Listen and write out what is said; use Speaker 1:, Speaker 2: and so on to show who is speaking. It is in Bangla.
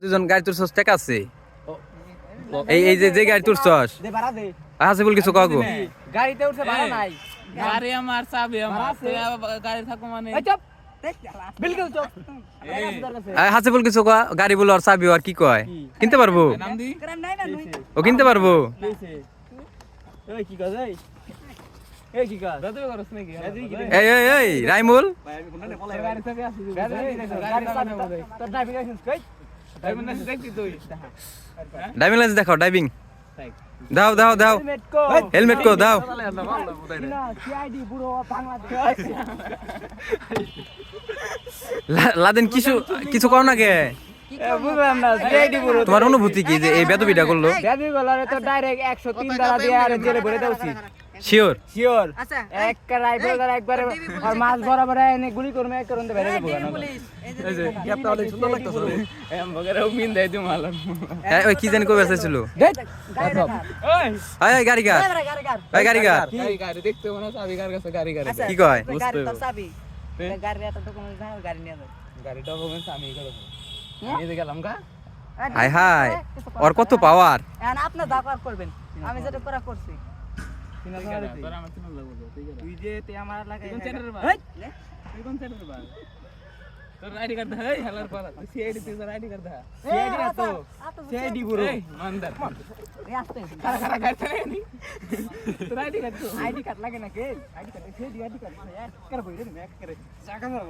Speaker 1: দুজন গাড়ি তুলছস টাকা আছে এই যে গাড়ি তুলছস
Speaker 2: দে ভাড়া দে
Speaker 1: আছে বল কিছু কাগো
Speaker 2: গাড়িতে উঠছে ভাড়া নাই
Speaker 3: গাড়ি আমার চাবি আমার গাড়ি থাকো মানে
Speaker 2: এই চুপ বিলকুল চুপ
Speaker 1: আছে বল কিছু কা গাড়ি বল আর চাবি আর কি কয় কিনতে পারবো
Speaker 3: নাম দি
Speaker 1: ও কিনতে পারবো
Speaker 2: এই কি কাজ এই কি কাজ
Speaker 3: দাদু করছ নাকি
Speaker 1: এই রাইমুল
Speaker 3: গাড়ি চাবি আছে
Speaker 2: গাড়ি চাবি তোর ড্রাইভিং লাইসেন্স কই
Speaker 3: ড্রাইভিং লাইসেন্স দেখতি তুই
Speaker 1: ড্রাইভিং লাইসেন্স দেখাও ড্রাইভিং দাও হেলমেট কো দাও
Speaker 2: না সিআইডি বুড়ো বাংলাদেশ
Speaker 1: লাদেন কিছু কর না কে
Speaker 2: বুঝলাম না সিআইডি বুড়ো
Speaker 1: তোমার অনুভূতি কি যে এই বেদবিটা করলো
Speaker 2: গাড়ি গলারে তো ডাইরেক্ট 103 দ্বারা দিয়ে আর জেলে ভরে দেওয়া উচিত
Speaker 1: শিওর
Speaker 2: শিওর এক রাইফেল দ্বারা একবারে আর মাছ বরাবর এনে গুলি করবে এক করতে বেরে দেবো না
Speaker 3: এই যে গ্যাপটা অনেক সুন্দর লাগতেছে এম বগরে মিন দেই দিম আলাম
Speaker 1: ওই কি জানি কবে আসছিল এই গাড়ি কার
Speaker 3: গাড়ি দেখতে মনে চাবি কার কাছে গাড়ি
Speaker 1: কি কয়
Speaker 4: গাড়ি তো চাবি গাড়ি এত ডকুমেন্ট না গাড়ি নিয়ে যাবে
Speaker 3: গাড়িটা বলছেন আমি করে আমি দেখে গেলাম কা
Speaker 1: হাই ওর কত পাওয়ার
Speaker 4: এখন আপনি দাপার করবেন আমি যেটা করা করছি
Speaker 3: তোর আমার চিনা লাগবে
Speaker 2: তুই যে তে আমার লাগে
Speaker 3: কোন চ্যানেলের ভাই তুই কোন চ্যানেলের ভাই তোর আইডি কার্ড দে হেলার পালা তুই সিআইডি তুই তোর আইডি কার্ড দে
Speaker 2: সিআইডি না তো সিআইডি বুড়ো
Speaker 3: এই মানদার
Speaker 4: এই আসতে
Speaker 3: খারা গাড়ি নি তোর আইডি কার্ড তো
Speaker 2: আইডি কার্ড লাগে না কে ID card CID ID card এক করে বইরে এক করে চাকা মারা